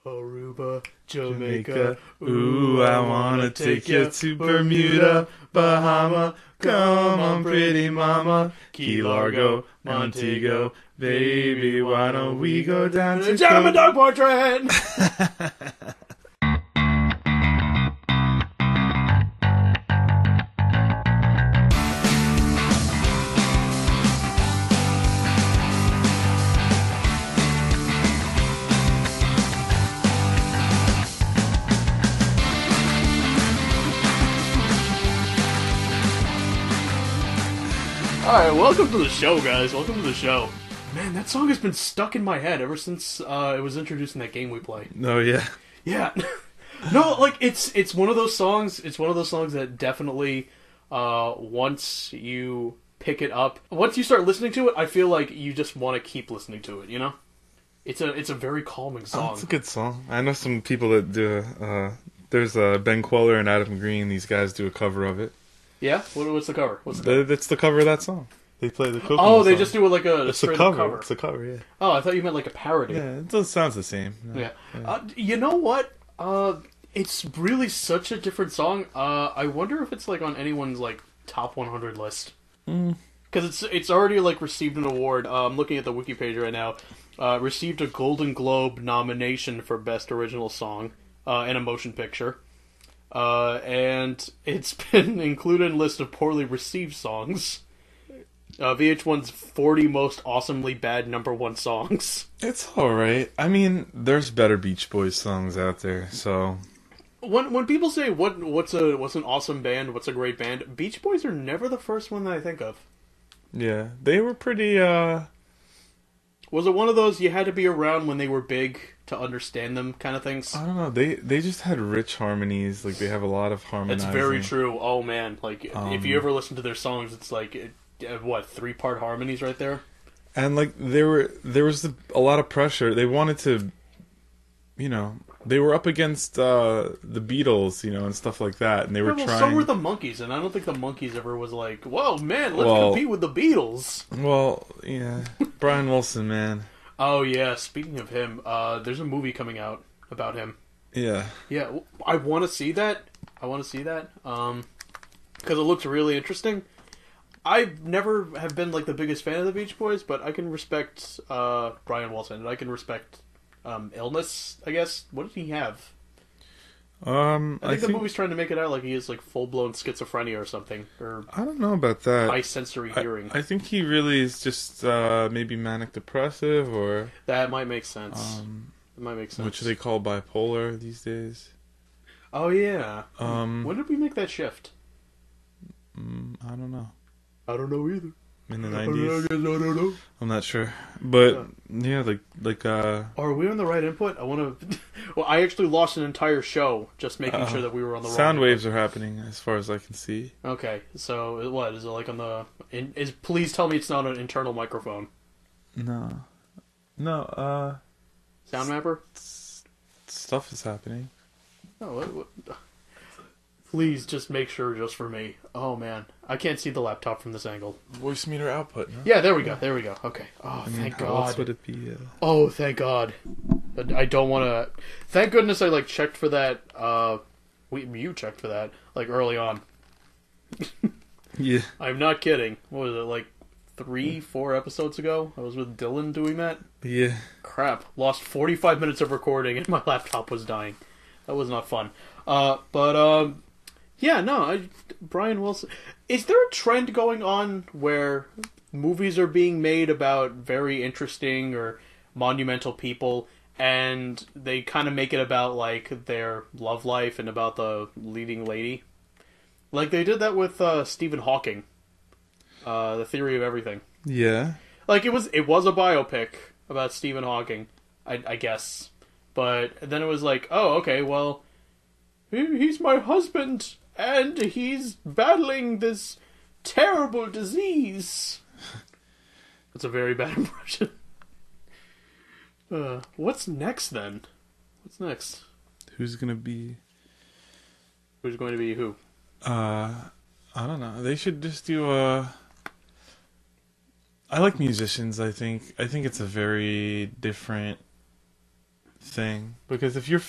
Aruba, Jamaica. Ooh, I wanna take you to Bermuda, Bahama. Come on, pretty mama. Key Largo, Montego. Baby, why don't we go down to Gentleman Dog Portrait! Alright, welcome to the show, guys. Welcome to the show. Man, that song has been stuck in my head ever since it was introduced in that game we play. Oh, yeah. Yeah. No, like, it's one of those songs, that definitely, once you pick it up, once you start listening to it, I feel like you just want to keep listening to it, you know? It's a very calming song. Oh, it's a good song. I know some people that do, there's Ben Queller and Adam Green, these guys do a cover of it. Yeah? What's the cover? It's the cover of that song. They play the Kokomo Oh, they song. just do it like a It's a cover. It's a cover, yeah. Oh, I thought you meant like a parody. Yeah, it sounds the same. Yeah. You know what? It's really such a different song. I wonder if it's like on anyone's like top 100 list. Because it's already like received an award. I'm looking at the wiki page right now. Received a Golden Globe nomination for Best Original Song in a Motion Picture. And it's been included in a list of poorly received songs. VH1's 40 most awesomely bad #1 songs. It's alright. I mean, there's better Beach Boys songs out there, so... When people say what's an awesome band, what's a great band, Beach Boys are never the first one that I think of. Yeah, they were pretty, Was it one of those you had to be around when they were big to understand them kind of things? I don't know, they just had rich harmonies, like they have a lot of harmonizing. That's very true. Oh man, like if you ever listen to their songs, it's like, what, 3-part harmonies right there? And like there was a lot of pressure. They wanted to, you know, they were up against the Beatles, you know, and stuff like that, and they were trying. So were the Monkees, and I don't think the Monkees ever was like, whoa man, let's compete with the Beatles. Well, yeah, Brian Wilson, man. Oh yeah, speaking of him, there's a movie coming out about him. Yeah. Yeah, I want to see that. Because it looks really interesting. I never have been like the biggest fan of the Beach Boys, but I can respect Brian Wilson, and I can respect illness, I guess. What did he have? I think the movie's trying to make it out like he has like full-blown schizophrenia or something. Or I don't know about that. High sensory hearing. I think he really is just maybe manic depressive, or... That might make sense. It might make sense. Which they call bipolar these days. Oh yeah. When did we make that shift? I don't know. I don't know either. In the 90s? I don't know. I'm not sure. But, yeah, like Are we on the right input? I want to... Well, I actually lost an entire show just making sure that we were on the right sound input. waves are happening, as far as I can see. Okay, so what? Is it like on the... Please tell me it's not an internal microphone. No. Sound mapper? Stuff is happening. Oh, what? Please just make sure just for me. Oh man, I can't see the laptop from this angle. Voice meter output, no? Yeah, there we go. Okay. Oh, thank God. How else would it be? Oh, thank God. I don't want to... Thank goodness I, like, checked for that... You checked for that, like, early on. Yeah. I'm not kidding. What was it, like, 3-4 episodes ago? I was with Dylan doing that? Yeah. Crap. Lost 45 minutes of recording and my laptop was dying. That was not fun. Yeah, no, Brian Wilson... Is there a trend going on where movies are being made about very interesting or monumental people, and they kind of make it about, like, their love life and about the leading lady? Like, they did that with Stephen Hawking. The Theory of Everything. Yeah. Like, it was a biopic about Stephen Hawking, I guess. But then it was like, oh, okay, well... He's my husband, and he's battling this terrible disease. That's a very bad impression. What's next, then? What's next? Who's going to be who? I don't know. They should just do a... I like musicians, I think. I think it's a very different thing, because if you're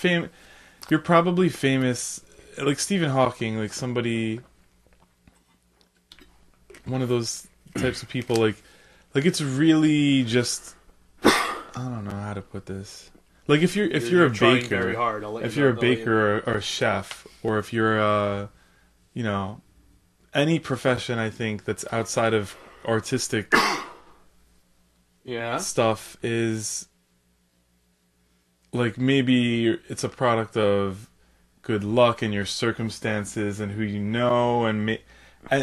you're probably famous, like Stephen Hawking, like somebody, one of those types of people, like it's really just, I don't know how to put this. Like if you're a baker, very hard. if you're a baker or a chef, or if you're you know, any profession, I think that's outside of artistic stuff is like, maybe it's a product of good luck and your circumstances and who you know, and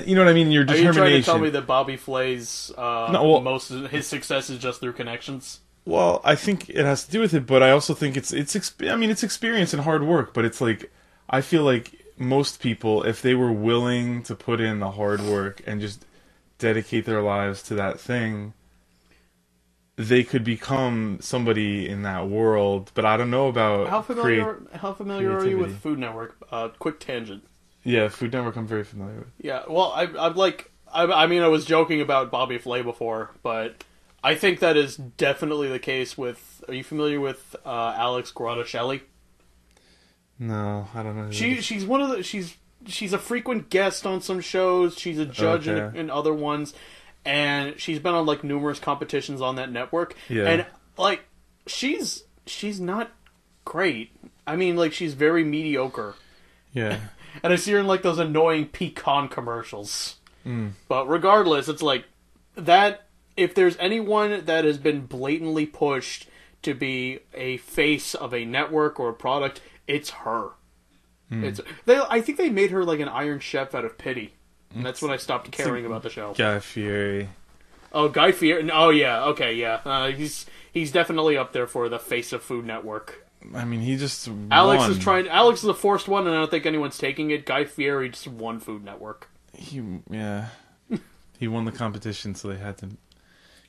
you know what I mean, your determination. Are you trying to tell me that Bobby Flay's most of his success is just through connections? Well, I think it has to do with it, but I also think it's experience and hard work. But it's like, I feel like most people, if they were willing to put in the hard work and just dedicate their lives to that thing, they could become somebody in that world. But I don't know about how familiar are you with Food Network? Quick tangent. Yeah, Food Network I'm very familiar with. Yeah, well, I mean, I was joking about Bobby Flay before, but I think that is definitely the case with... Are you familiar with Alex Guardaschelli? No, I don't know. She's one of the... She's a frequent guest on some shows. She's a judge in other ones. And she's been on, like, numerous competitions on that network. Yeah. And, like, she's not great. I mean, like, she's very mediocre. Yeah. And I see her in, like, those annoying pecan commercials. Mm. But regardless, it's like, that... If there's anyone that has been blatantly pushed to be a face of a network or a product, it's her. Mm. I think they made her like an Iron Chef out of pity. And that's when I stopped caring about the show. Guy Fieri. Oh, Guy Fieri. Oh, yeah. Okay, yeah. He's definitely up there for the face of Food Network. I mean, he just Alex won. Alex is the forced one, and I don't think anyone's taking it. Guy Fieri just won Food Network. He won the competition, so they had to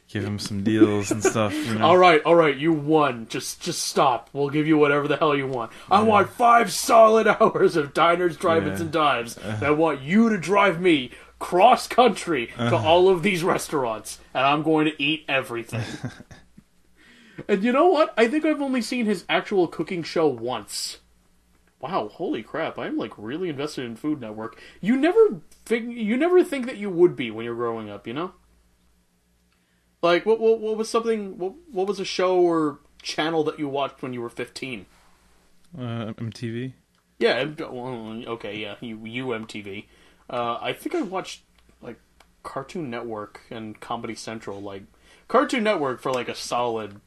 give him some deals and stuff. You know? All right, you won. Just stop. We'll give you whatever the hell you want. I want 5 solid hours of diners, drive-ins, and dives. And I want you to drive me cross-country to all of these restaurants. And I'm going to eat everything. And you know what? I think I've only seen his actual cooking show once. Wow, holy crap. I'm like really invested in Food Network. You never think that you would be when you're growing up, you know? Like, what was something... What was a show or channel that you watched when you were 15? MTV? Yeah, okay, yeah, you MTV. I think I watched, like, Cartoon Network and Comedy Central. Like, Cartoon Network for, like, a solid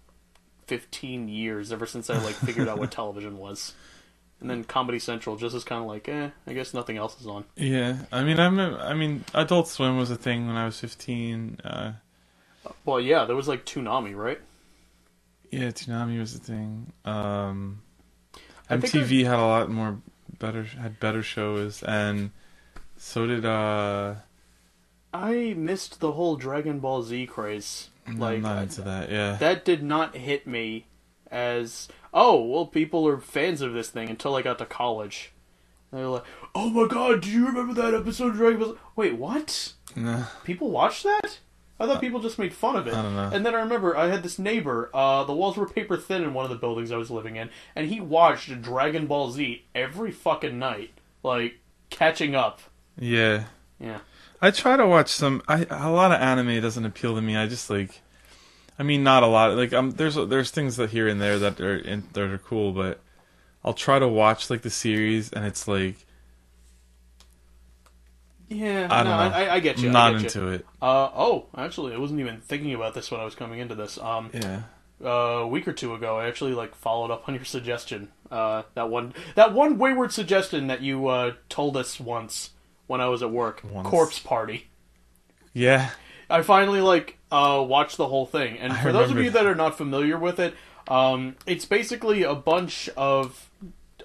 15 years, ever since I, like, figured out what television was. And then Comedy Central just is kind of like, I guess nothing else is on. Yeah, I mean, Adult Swim was a thing when I was 15, Well, yeah, there was like Toonami, right? Yeah, Toonami was the thing. MTV had a lot more better shows, and so did I missed the whole Dragon Ball Z craze. I'm not into that. Yeah, that did not hit me as people are fans of this thing until I got to college. They were like, "Oh my god, do you remember that episode of Dragon Ball Z?" Wait, what? No. People watched that? I thought people just made fun of it. I don't know. And then I remember I had this neighbor, the walls were paper thin in one of the buildings I was living in, and he watched Dragon Ball Z every fucking night, like, catching up. Yeah. Yeah. I try to watch a lot of anime doesn't appeal to me. I just like, I mean, not a lot. Like, there's things that here and there that are cool, but I'll try to watch like the series, and it's like, yeah, I don't know. I get you. Not into it. Actually, I wasn't even thinking about this when I was coming into this. Yeah. A week or two ago, I actually like followed up on your suggestion. That one wayward suggestion that you told us once when I was at work. Corpse Party. Yeah. I finally watched the whole thing, and for those of you that are not familiar with it, it's basically a bunch of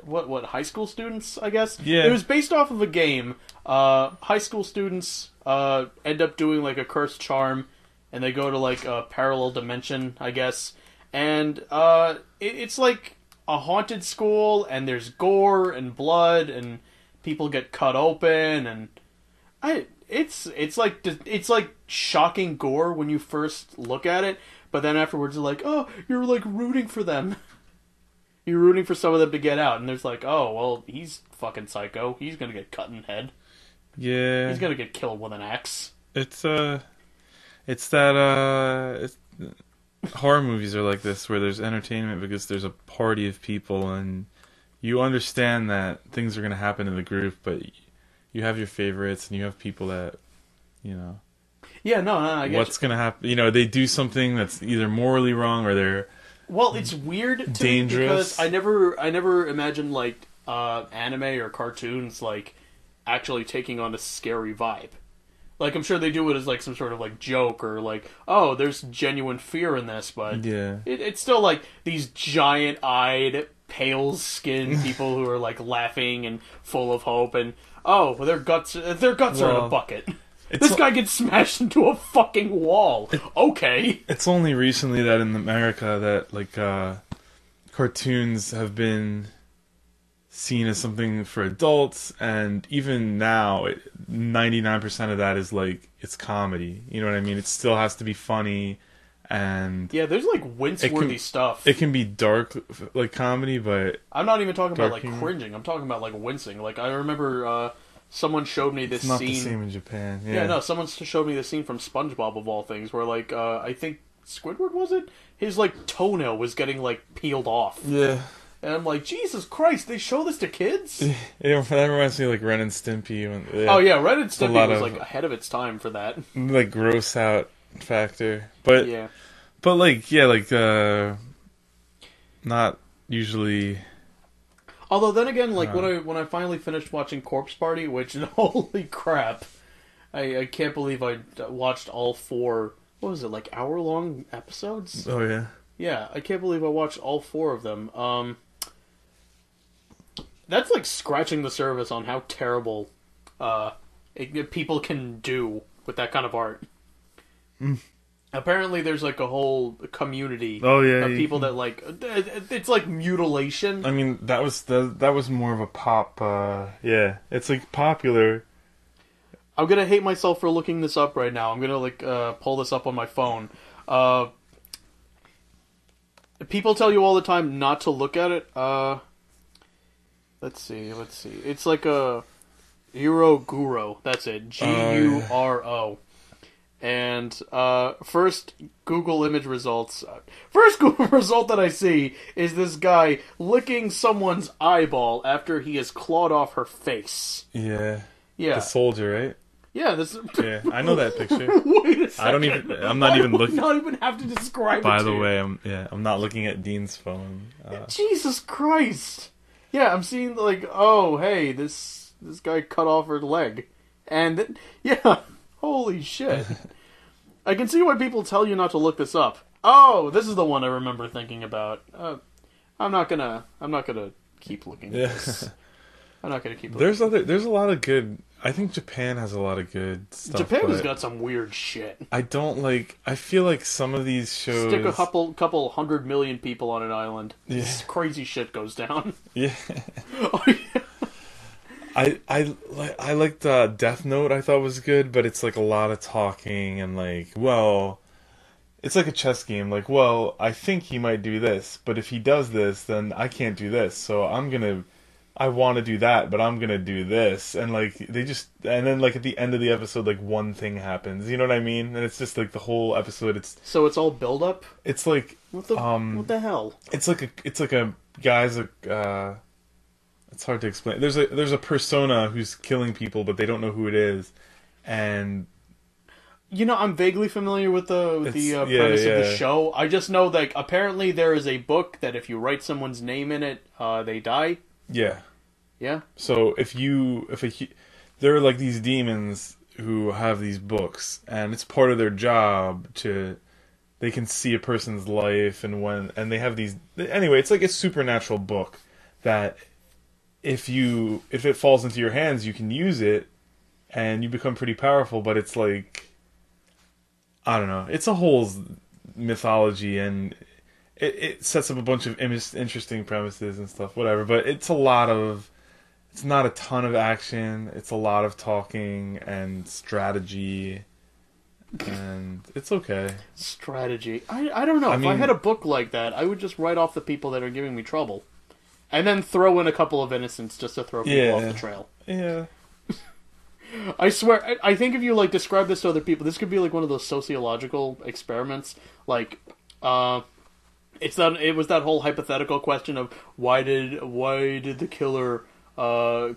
what high school students, I guess. Yeah. It was based off of a game. High school students end up doing like a cursed charm, and they go to like a parallel dimension, I guess. And it's like a haunted school, and there's gore and blood, and people get cut open, and it's like shocking gore when you first look at it, but then afterwards you're like, oh, you're like rooting for them. You're rooting for some of them to get out, and there's like, oh, well, he's fucking psycho. He's gonna get cut in the head. Yeah. He's gonna get killed with an axe. It's horror movies are like this, where there's entertainment because there's a party of people, and you understand that things are going to happen in the group, but you have your favorites, and you have people that, Yeah, no, I get what's going to happen. They do something that's either morally wrong or they're Well, it's weird to dangerous. me because I never imagined like anime or cartoons like actually taking on a scary vibe. Like, I'm sure they do it as like some sort of like joke or like, oh, there's genuine fear in this, but yeah. it's still like these giant-eyed, pale-skinned people who are like laughing and full of hope, and oh, their guts are in a bucket. This guy gets smashed into a fucking wall. Okay. It's only recently that in America that like cartoons have been seen as something for adults, and even now 99% of that is like it's comedy. You know what I mean? It still has to be funny, and yeah, there's like wince-worthy stuff. It can be dark like comedy, but I'm not even talking about like humor. cringing. I'm talking about like wincing. Like I remember someone showed me this it's not scene. the same in Japan. Yeah, no, someone showed me the scene from SpongeBob of all things, where like I think Squidward was it? His like toenail was getting like peeled off. Yeah. And I'm like, Jesus Christ, they show this to kids? That reminds me of like Ren and Stimpy. Oh yeah, Ren and Stimpy was like ahead of its time for that. Like gross out factor. But yeah. But like not usually. Although then again, like when I finally finished watching Corpse Party, which holy crap, I can't believe I watched all 4. What was it, like hour-long episodes? Oh yeah. Yeah, I can't believe I watched all 4 of them. That's like scratching the surface on how terrible people can do with that kind of art. Mm. Apparently, there's like a whole community of people that like it's like mutilation. I mean, that was more of a pop. Yeah, it's like popular. I'm gonna hate myself for looking this up right now. I'm gonna like pull this up on my phone. People tell you all the time not to look at it. Let's see. It's like a Guro. That's it. Guro. And first Google image results. First Google result that I see is this guy licking someone's eyeball after he has clawed off her face. Yeah. Yeah. The soldier, right? Yeah, this. Yeah, I know that picture. Wait a second. I'm not even looking. Not even have to describe it. By the way, I'm not looking at Dean's phone. Jesus Christ! Yeah, I'm seeing like, oh hey, this guy cut off her leg, and yeah, holy shit! I can see why people tell you not to look this up. Oh, this is the one I remember thinking about. I'm not gonna keep looking at this. I'm not gonna keep looking. There's a lot of good. I think Japan has a lot of good stuff. Japan has got some weird shit. I feel like some of these shows stick a couple 100 million people on an island. Yeah. This crazy shit goes down. Yeah. Oh, yeah. I liked Death Note. I thought was good, but it's like a lot of talking and like, well, it's like a chess game. Like, well, I think he might do this, but if he does this, then I can't do this. So I want to do that, but I'm gonna do this, and like and then like at the end of the episode, like one thing happens. You know what I mean? And it's just like the whole episode. So it's all build up. It's like what the hell? It's like a guy's it's hard to explain. There's a persona who's killing people, but they don't know who it is, and I'm vaguely familiar with the premise of the show. I just know that apparently there is a book that if you write someone's name in it, they die. Yeah. Yeah. So there are like these demons who have these books, and it's part of their job they can see a person's life and they have these. Anyway, it's like a supernatural book that if it falls into your hands, you can use it, and you become pretty powerful. But it's like, I don't know. It's a whole mythology and. It sets up a bunch of interesting premises and stuff, whatever. But it's not a ton of action. It's a lot of talking and strategy, and it's okay. Strategy. I don't know. If I had a book like that, I would just write off the people that are giving me trouble. And then throw in a couple of innocents just to throw people off the trail. Yeah. I swear, I think if you, like, describe this to other people, this could be, like, one of those sociological experiments. Like, it was that whole hypothetical question of why did the killer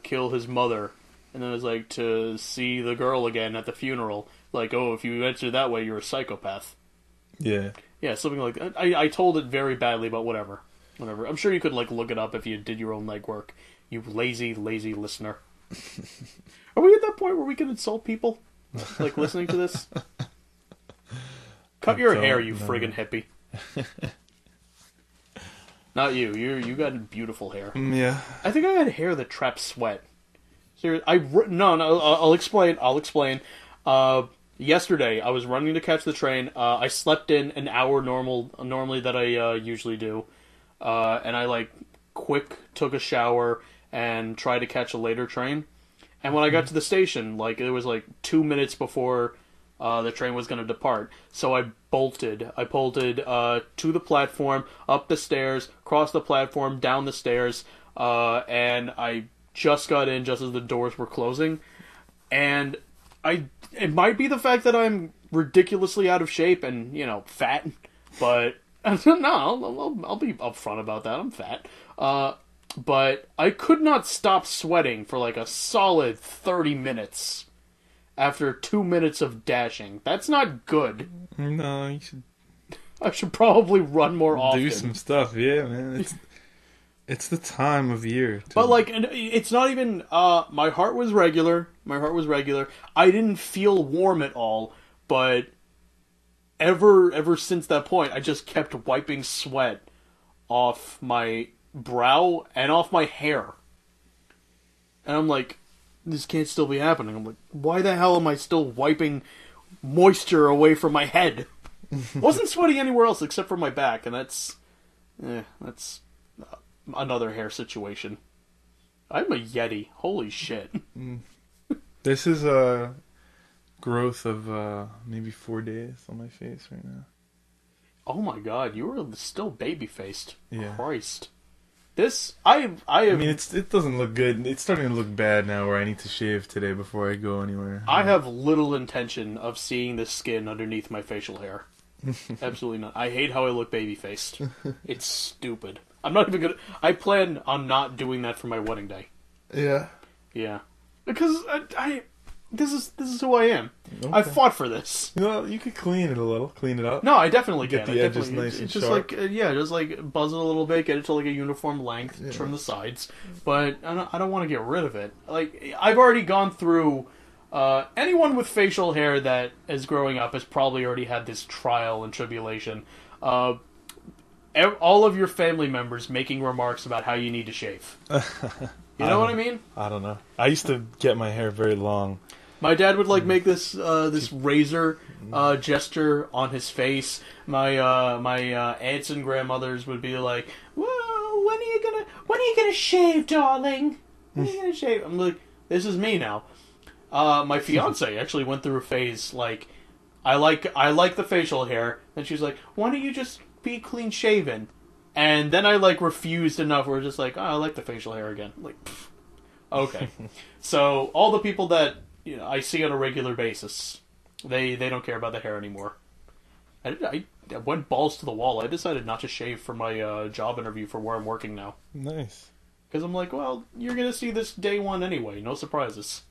kill his mother? And then it was like, to see the girl again at the funeral. Like, oh, if you answer that way, you're a psychopath. Yeah. Yeah, something like that. I told it very badly, but whatever. I'm sure you could, like, look it up if you did your own legwork. You lazy, lazy listener. Are we at that point where we can insult people? Like, listening to this? Cut your hair, you friggin' hippie. Not you. You got beautiful hair. Yeah. I think I had hair that traps sweat. Seriously, no. I'll explain. Yesterday, I was running to catch the train. I slept in an hour normally that I usually do, and I like took a shower and tried to catch a later train. And when I got to the station, like it was like 2 minutes before the train was going to depart. So I bolted. I bolted to the platform, up the stairs, across the platform, down the stairs, and I just got in just as the doors were closing. And it might be the fact that I'm ridiculously out of shape and, you know, fat, but no, I'll be upfront about that. I'm fat. But I could not stop sweating for like a solid 30 minutes after 2 minutes of dashing. That's not good. No, you should... I should probably run more often. Do some stuff, yeah, man. It's the time of year. But, like, it's not even... my heart was regular. I didn't feel warm at all. But ever since that point, I just kept wiping sweat off my brow and off my hair. And I'm like, this can't still be happening. I'm like, why the hell am I still wiping moisture away from my head? Wasn't sweating anywhere else except for my back, and that's another hair situation. I'm a Yeti. Holy shit. This is a growth of maybe 4 days on my face right now. Oh my god, you are still baby-faced. Yeah. Christ. I mean, it doesn't look good. It's starting to look bad now where I need to shave today before I go anywhere. I have little intention of seeing the skin underneath my facial hair. Absolutely not. I hate how I look baby-faced. It's stupid. I'm not even gonna... I plan on not doing that for my wedding day. Yeah. Yeah. Because this is who I am. Okay. I fought for this. You know, you could clean it a little, clean it up. No, I definitely get can. the edges nice and just sharp. Like just like buzz it a little bit, get it to like a uniform length, trim the sides. But I don't want to get rid of it. Like I've already gone through. Anyone with facial hair that is growing up has probably already had this trial and tribulation. All of your family members making remarks about how you need to shave. You know what I mean? I don't know. I used to get my hair very long. My dad would like make this razor gesture on his face. My aunts and grandmothers would be like, "Well, when are you gonna shave, darling? When are you gonna shave?" I'm like, "This is me now." My fiance actually went through a phase like, I like the facial hair, and she's like, "Why don't you just be clean shaven?" And then I like refused enough. We're just like, "Oh, I like the facial hair again." I'm like, pfft. Okay. So all the people that I see on a regular basis, they don't care about the hair anymore. I went balls to the wall. I decided not to shave for my job interview for where I'm working now. Nice. Because I'm like, well, you're gonna see this day one anyway. No surprises.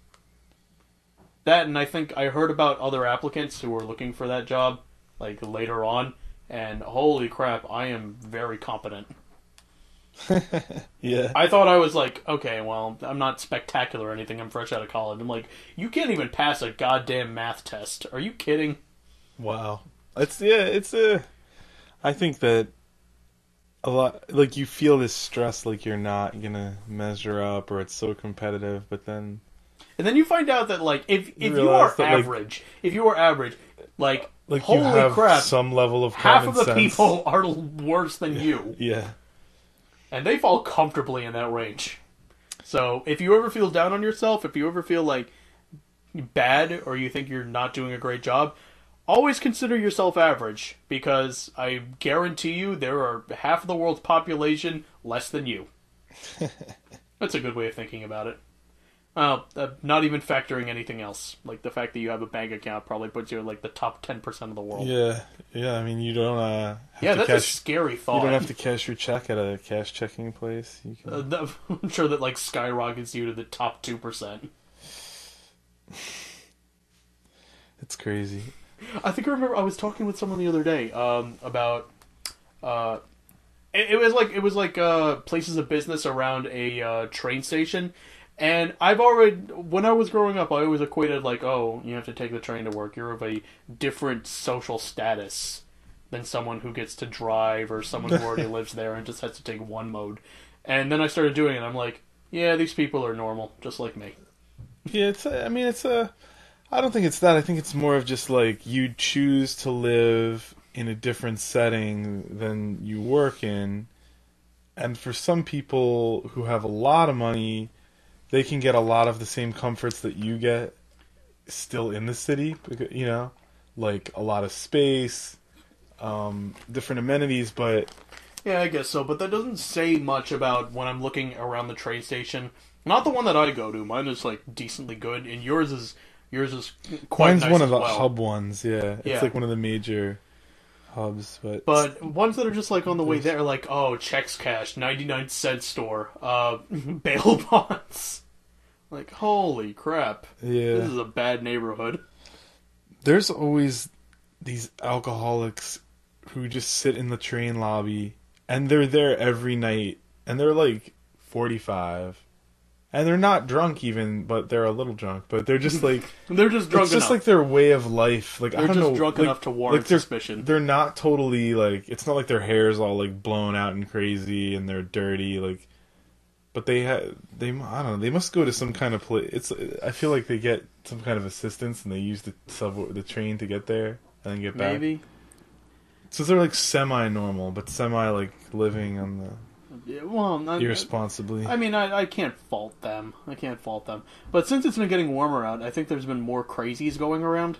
That, and I think I heard about other applicants who were looking for that job, like later on, and holy crap, I am very competent. Yeah. I thought I was like, okay, well, I'm not spectacular or anything. I'm fresh out of college. I'm like, you can't even pass a goddamn math test. Are you kidding? Wow. I think that a lot, like, you feel this stress like you're not gonna measure up or it's so competitive, but then... And then you find out that, like, if you are average, like holy you have crap, some level of half of the sense. people are worse than you. Yeah. And they fall comfortably in that range. So, if you ever feel down on yourself, if you ever feel, like, bad, or you think you're not doing a great job, always consider yourself average, because I guarantee you there are half of the world's population less than you. That's a good way of thinking about it. Not even factoring anything else. Like, the fact that you have a bank account probably puts you in, like, the top 10% of the world. Yeah, I mean, you don't have yeah, to that's a scary thought. You don't have to cash your check at a cash checking place. You can... I'm sure that, like, skyrockets you to the top 2%. It's crazy. I think I remember I was talking with someone the other day about... It was like places of business around a train station. And when I was growing up, I always equated, like, oh, you have to take the train to work. You're of a different social status than someone who gets to drive or someone who already lives there and just has to take one mode. And then I started doing it, and I'm like, yeah, these people are normal, just like me. Yeah, I don't think it's that. I think it's more of just, like, you choose to live in a different setting than you work in. And for some people who have a lot of money... they can get a lot of the same comforts that you get still in the city, you know, like a lot of space, different amenities, but... Yeah, I guess so, but that doesn't say much about when I'm looking around the train station. Not the one that I go to. Mine is, like, decently good, and yours is quite Mine's nice one of the well. hub ones, yeah. It's like one of the major hubs, but ones that are just, like, on the way there, like, oh, checks cash, 99-cent store, bail bonds. Like, holy crap. Yeah. This is a bad neighborhood. There's always these alcoholics who just sit in the train lobby, and they're there every night, and they're, like, 45. And they're not drunk even, but they're a little drunk. But they're just like... they're just drunk enough. It's just enough. Like their way of life. Like, they're I don't just know, drunk enough to warrant suspicion. They're not totally, like... It's not like their hair's all, like, blown out and crazy and they're dirty, like... But I don't know, they must go to some kind of place... I feel like they get some kind of assistance and they use the train to get there and then get back. Maybe. So they're, like, semi-normal, but like, living on the... Yeah, well, irresponsibly. I mean, I can't fault them. But since it's been getting warmer out, I think there's been more crazies going around.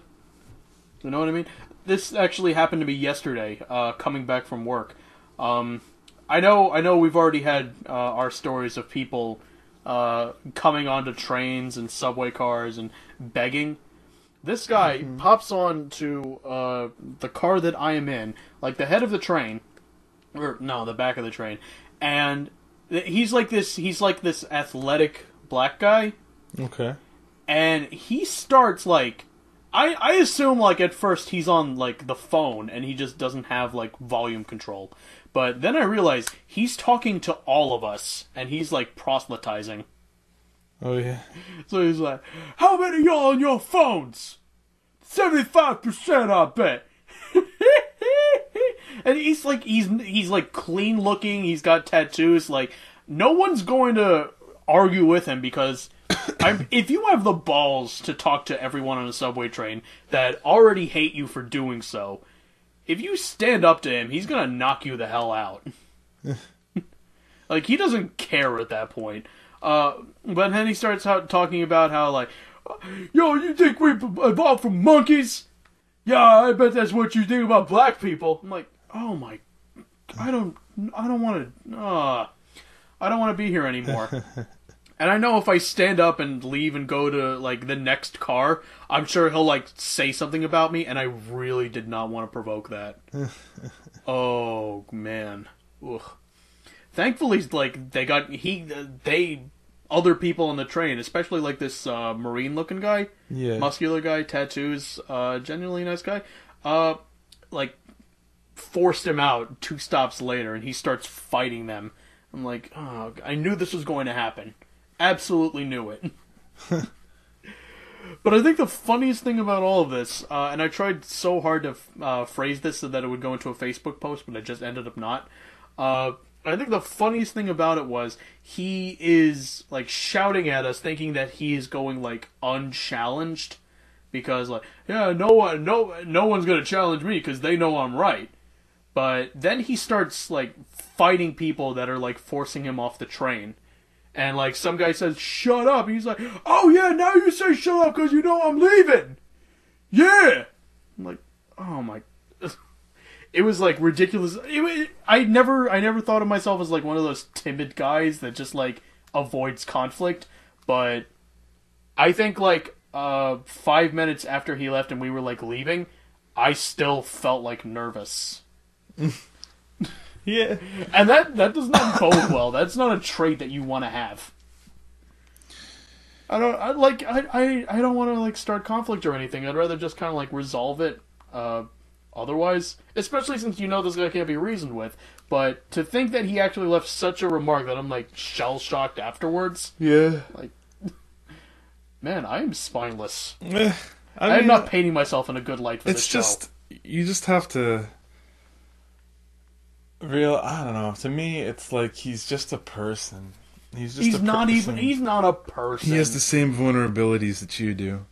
You know what I mean? This actually happened to me yesterday, coming back from work. I know we've already had our stories of people coming onto trains and subway cars and begging. This guy pops on to the car that I am in, like the head of the train, or no, the back of the train. And he's like this athletic black guy. Okay. And he starts, like... I assume, like, at first he's on, like, the phone and he just doesn't have, like, volume control. But then I realize he's talking to all of us and he's, like, proselytizing. Oh, yeah. So he's like, how many of y'all on your phones? 75%, I bet. And he's like clean looking. He's got tattoos. Like, no one's going to argue with him because if you have the balls to talk to everyone on a subway train that already hate you for doing so, if you stand up to him, he's gonna knock you the hell out. Like, he doesn't care at that point. But then he starts talking about how, like, yo, you think we evolved from monkeys? Yeah, I bet that's what you think about black people. I'm like, oh my, I don't want to be here anymore. And I know if I stand up and leave and go to, like, the next car, I'm sure he'll, like, say something about me, and I really did not want to provoke that. Oh, man. Ugh. Thankfully, like, other people on the train, especially, like, this Marine-looking guy, muscular guy, tattoos, genuinely nice guy, like, forced him out 2 stops later, and he starts fighting them. I'm like, oh, I knew this was going to happen. Absolutely knew it. But I think the funniest thing about all of this, and I tried so hard to phrase this so that it would go into a Facebook post, but I just ended up not. I think the funniest thing about it was he is, like, shouting at us, thinking that he is going, like, unchallenged, because, like, yeah, no one's gonna challenge me because they know I'm right. But then he starts, like, fighting people that are, like, forcing him off the train. And, like, some guy says, shut up. And he's like, oh, yeah, now you say shut up because you know I'm leaving. Yeah. I'm like, oh, my... it was like ridiculous. I never thought of myself as like one of those timid guys that just like avoids conflict, but I think like 5 minutes after he left and we were like leaving, I still felt like nervous. Yeah, and that does not bode well. That's not a trait that you want to have. I don't want to like start conflict or anything. I'd rather just kind of like resolve it. Otherwise, especially since you know this guy can't be reasoned with. But to think that he actually left such a remark that I'm like shell shocked afterwards. Yeah. Like, man, I am spineless. I am not painting myself in a good light for this show. You just have to. I don't know. To me, it's like he's just a person. He's not a person. He has the same vulnerabilities that you do.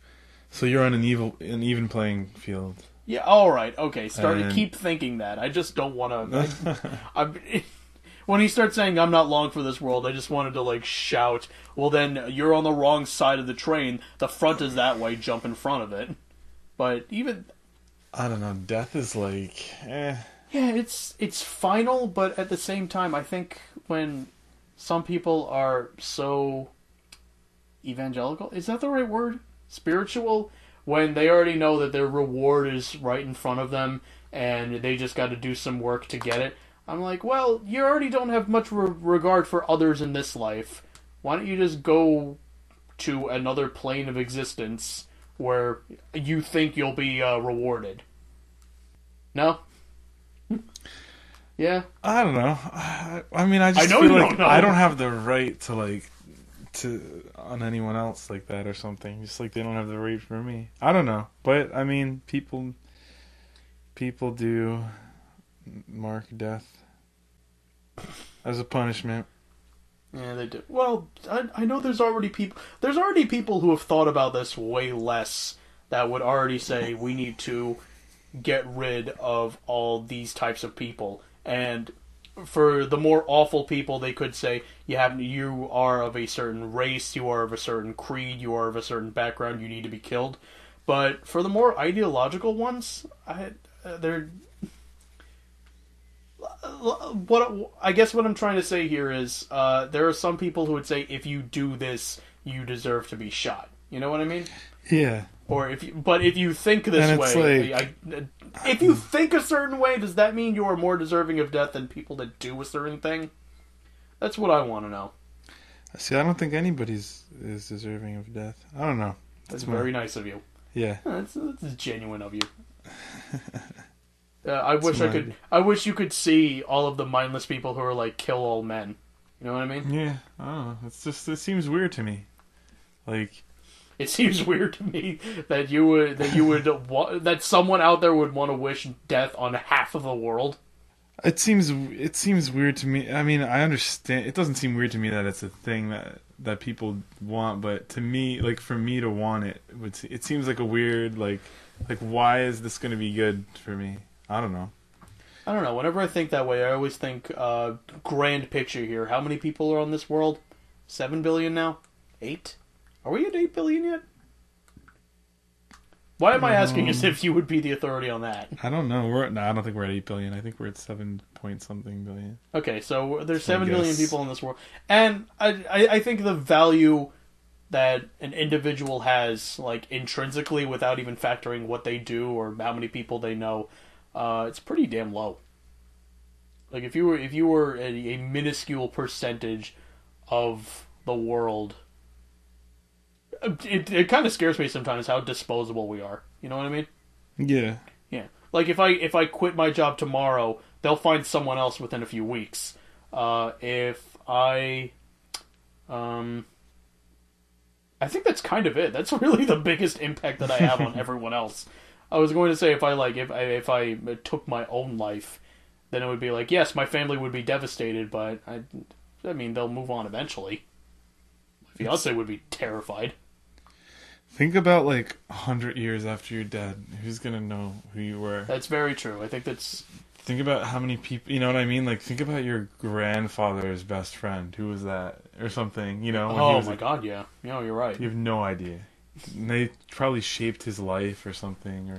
So you're on an even playing field. Yeah, alright, okay. Keep thinking that. I just don't want to... when he starts saying, I'm not long for this world, I just wanted to, like, shout, well then, you're on the wrong side of the train. The front is that way, jump in front of it. But even... I don't know, death is like... Yeah, it's final, but at the same time, I think when some people are so evangelical, is that the right word? Spiritual? When they already know that their reward is right in front of them, and they just got to do some work to get it. I'm like, well, you already don't have much regard for others in this life. Why don't you just go to another plane of existence where you think you'll be rewarded? No? Yeah. I don't know. I mean, I just feel like I don't have the right to on anyone else like that or something. Just like they don't have the right for me. I don't know, but I mean, people do mark death as a punishment. Yeah, they do. Well, I know there's already people who have thought about this way less that would already say we need to get rid of all these types of people. And for the more awful people, they could say you are of a certain race, you are of a certain creed, you are of a certain background, you need to be killed. But for the more ideological ones, I guess what I'm trying to say here is there are some people who would say if you do this, you deserve to be shot. You know what I mean? Yeah. Or if you think this way, if you think a certain way, does that mean you are more deserving of death than people that do a certain thing? That's what I want to know. See, I don't think anybody's is deserving of death. I don't know. That's very nice of you. Yeah, that's genuine of you. I wish you could see all of the mindless people who are like kill all men. You know what I mean? Yeah. I don't know. It seems weird to me. Like. It seems weird to me that someone out there would want to wish death on half of the world. It seems weird to me. I mean, I understand. It doesn't seem weird to me that it's a thing that people want, but to me, like for me to want it, it seems like a weird like why is this going to be good for me? I don't know. Whenever I think that way, I always think grand picture here. How many people are on this world? 7 billion now? 8? Are we at 8 billion yet? Why am I asking as if you would be the authority on that? I don't know. I don't think we're at 8 billion. I think we're at 7 point something billion. Okay, so there's 7 billion people in this world. And I think the value that an individual has, like, intrinsically, without even factoring what they do or how many people they know, it's pretty damn low. Like, if you were a minuscule percentage of the world... It kind of scares me sometimes how disposable we are. You know what I mean? Yeah. Yeah. Like if I quit my job tomorrow, they'll find someone else within a few weeks. If I think that's kind of it. That's really the biggest impact that I have on everyone else. I was going to say if I took my own life, then it would be like, yes, my family would be devastated, but I mean they'll move on eventually. My fiance would be terrified. Think about, 100 years after you're dead. Who's going to know who you were? That's very true. I think that's... Think about how many people... You know what I mean? Think about your grandfather's best friend. Who was that? Or something, you know? Oh, my God, yeah. No, you're right. You have no idea. And they probably shaped his life or something. Or,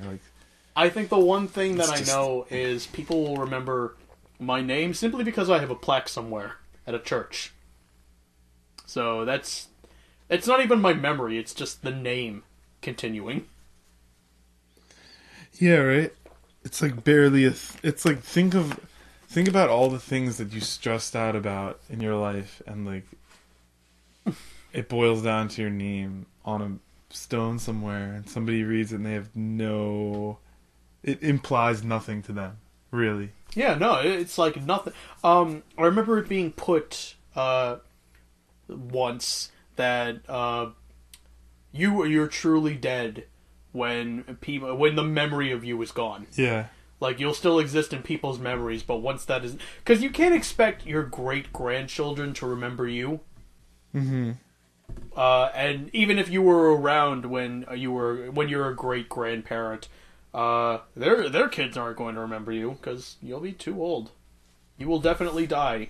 I think the one thing that I know is people will remember my name simply because I have a plaque somewhere at a church. So it's not even my memory, it's just the name continuing. Yeah, right? It's like barely it's like think about all the things that you stressed out about in your life, and like it boils down to your name on a stone somewhere, and somebody reads it and they have it implies nothing to them, really. Yeah, no, it's like nothing. I remember it being put once that you're truly dead when the memory of you is gone. Yeah. Like, you'll still exist in people's memories, but once that is... Because you can't expect your great-grandchildren to remember you. Mm-hmm. And even if you were around when you're a great-grandparent, their kids aren't going to remember you, because you'll be too old. You will definitely die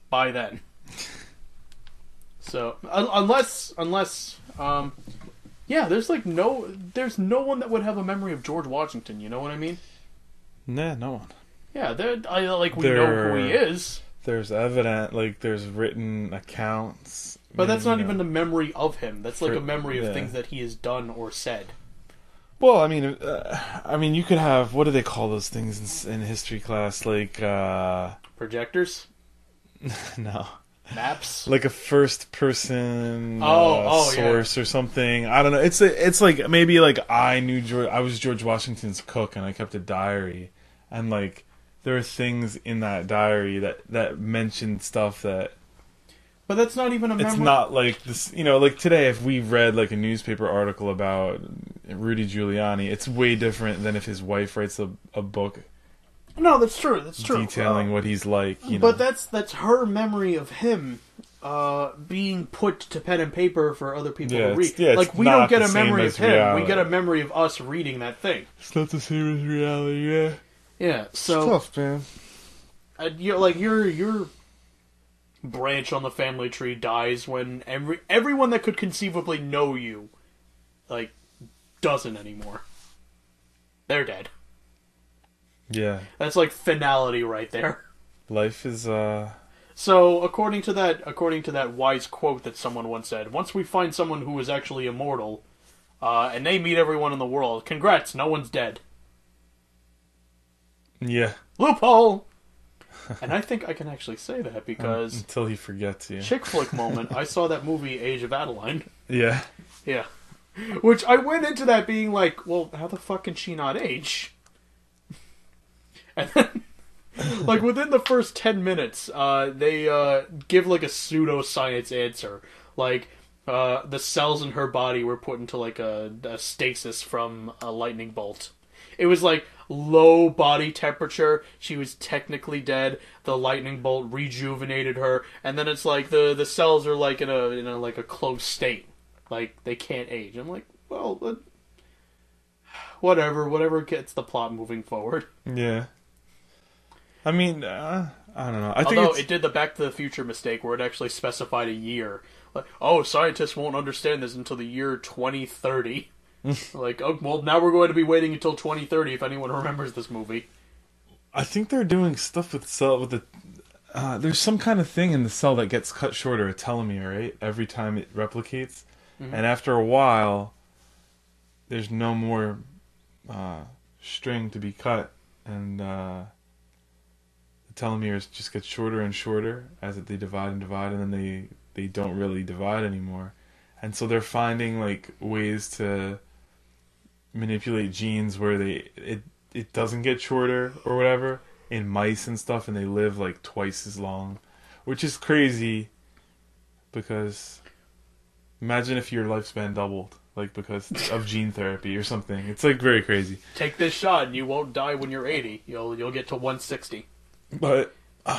by then. So, unless yeah, there's no one that would have a memory of George Washington, you know what I mean? Nah, no one. Yeah, we know who he is. There's there's written accounts. But that's not even the memory of him. That's like a memory of things that he has done or said. Well, I mean, you could have, what do they call those things in history class? Like, projectors? No. Maps? Like a first person source or something. I don't know. It's like maybe like I was George Washington's cook and I kept a diary, and like there are things in that diary that mention stuff that. But that's not even a memory. It's not like this, like today if we read like a newspaper article about Rudy Giuliani, it's way different than if his wife writes a book. No, that's true. That's true. Detailing what he's like, But that's her memory of him being put to pen and paper for other people to read. Like, we don't get a memory of him. Reality. We get a memory of us reading that thing. It's not the same as reality, yeah. Yeah, so... It's tough, man. Your branch on the family tree dies when everyone that could conceivably know you, like, doesn't anymore. They're dead. Yeah. That's like finality right there. Life is So, according to that wise quote that someone once said, once we find someone who is actually immortal, and they meet everyone in the world, congrats, no one's dead. Yeah. Loophole! And I think I can actually say that because... until he forgets you. Chick flick moment, I saw that movie, Age of Adeline. Yeah. Yeah. Which I went into that being like, well, how the fuck can she not age? And then, like, within the first 10 minutes, they give, like, a pseudoscience answer. Like, the cells in her body were put into, like, a stasis from a lightning bolt. It was, like, low body temperature. She was technically dead. The lightning bolt rejuvenated her. And then it's, like, the cells are, like, in a closed state. Like, they can't age. I'm like, well, whatever gets the plot moving forward. Yeah. I mean, I don't know. Although it did the Back to the Future mistake where it actually specified a year. Like, scientists won't understand this until the year 2030. Like, oh, well, now we're going to be waiting until 2030 if anyone remembers this movie. I think they're doing stuff with there's some kind of thing in the cell that gets cut shorter, a telomere, right? Every time it replicates. Mm-hmm. And after a while, there's no more string to be cut. And telomeres just get shorter and shorter as they divide and divide, and then they don't really divide anymore. And so they're finding like ways to manipulate genes where it doesn't get shorter or whatever in mice and stuff, and they live like twice as long, which is crazy because imagine if your lifespan doubled, like because of gene therapy or something. It's like very crazy. Take this shot and you won't die when you're 80. You'll get to 160. But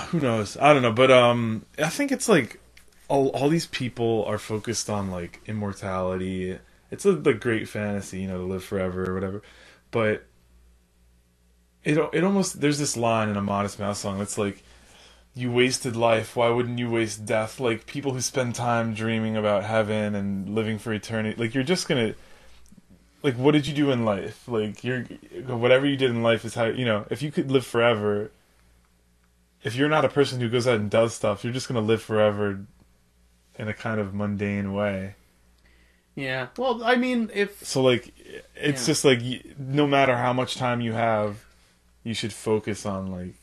who knows? I don't know. But I think it's like all these people are focused on like immortality. It's a great fantasy, to live forever or whatever. But it almost, there's this line in a Modest Mouse song that's like, "You wasted life. Why wouldn't you waste death?" Like people who spend time dreaming about heaven and living for eternity. Like you're just gonna. like, what did you do in life? Like, whatever you did in life is how, if you could live forever, if you're not a person who goes out and does stuff, you're just going to live forever in a kind of mundane way. Yeah. Well, I mean, So, like, it's just, like, no matter how much time you have, you should focus on, like,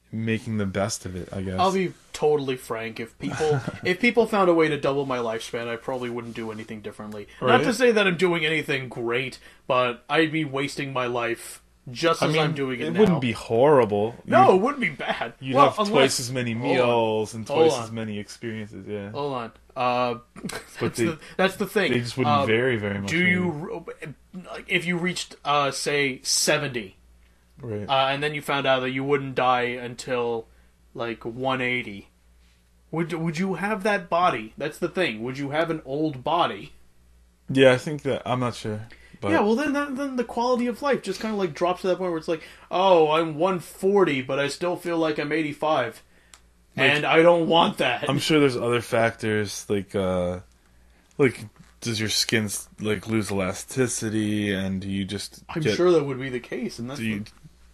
making the best of it, I guess. I'll be totally frank. If people found a way to double my lifespan, I probably wouldn't do anything differently. Right? Not to say that I'm doing anything great, but I'd be wasting my life just as I'm doing it now. It wouldn't be horrible. No, it wouldn't be bad. You'd have twice as many meals and twice as many experiences, yeah. Hold on. That's the thing. They just wouldn't vary very much. If you reached, say, 70... Right. And then you found out that you wouldn't die until, like, 180. Would you have that body? That's the thing. Would you have an old body? Yeah, I think that... I'm not sure. But... Yeah, well, then the quality of life just kind of, like, drops to that point where it's like, oh, I'm 140, but I still feel like I'm 85. And I don't want that. I'm sure there's other factors, like, does your skin, like, lose elasticity, and do you just... I'm sure that would be the case, and that's...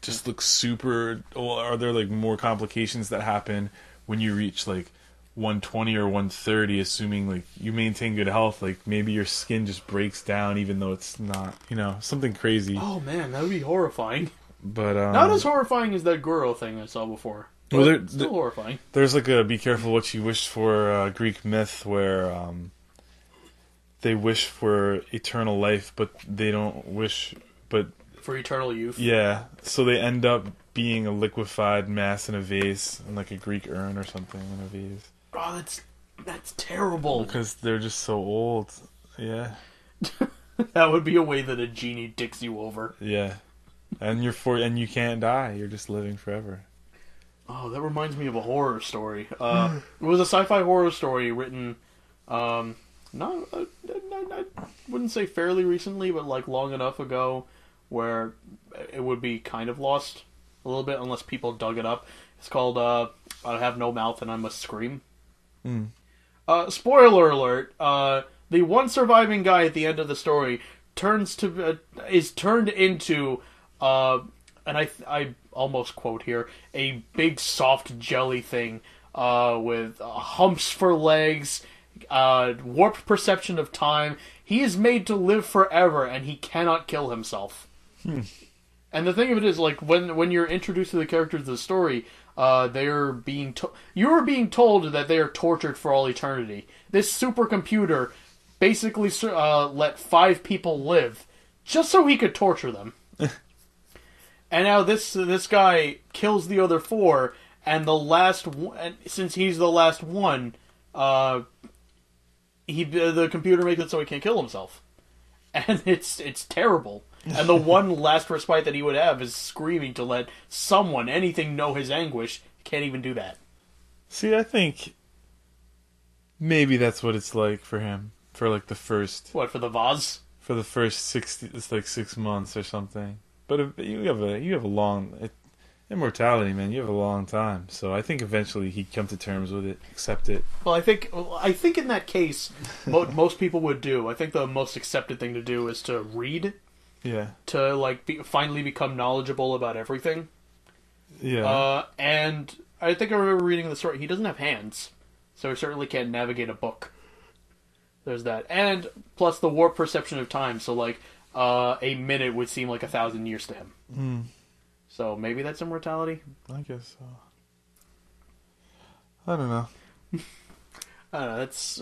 Just look super, or are there like more complications that happen when you reach like 120 or 130, assuming like you maintain good health, like maybe your skin just breaks down even though it's not, something crazy. Oh man, that would be horrifying. But not as horrifying as that girl thing I saw before. Well, still horrifying. There's like a be careful what you wish for Greek myth where they wish for eternal life, but they don't wish, for eternal youth. Yeah, so they end up being a liquefied mass in a vase, in like a Greek urn or something in a vase. Oh, that's terrible. Because they're just so old. Yeah. That would be a way that a genie dicks you over. Yeah, and you can't die. You're just living forever. Oh, that reminds me of a horror story. It was a sci-fi horror story written, I wouldn't say fairly recently, but like long enough ago, where it would be kind of lost a little bit unless people dug it up. It's called I Have No Mouth and I Must Scream. Spoiler alert, the one surviving guy at the end of the story is turned into, and I almost quote here, a big soft jelly thing with humps for legs, warped perception of time. He is made to live forever and he cannot kill himself. And the thing of it is, like, when you're introduced to the characters of the story, you're being told that they are tortured for all eternity. This supercomputer basically let 5 people live just so he could torture them. And now this guy kills the other 4, and the last one, since he's the last one, the computer makes it so he can't kill himself, and it's terrible. And the one last respite that he would have is screaming to let anything know his anguish. He can't even do that. See, I think maybe that's what it's like for him. For like the first... What, for the vase? For the first 6 months or something. But you have a long... Immortality, man, you have a long time. So I think eventually he'd come to terms with it, accept it. Well, I think in that case, most people would do. I think the most accepted thing to do is to read. Yeah. To, like, finally become knowledgeable about everything. Yeah. And I think I remember reading the story. He doesn't have hands, so he certainly can't navigate a book. There's that. And, plus the warped perception of time, so, like, a minute would seem like 1,000 years to him. So, maybe that's immortality? I guess so. I don't know. I don't know, that's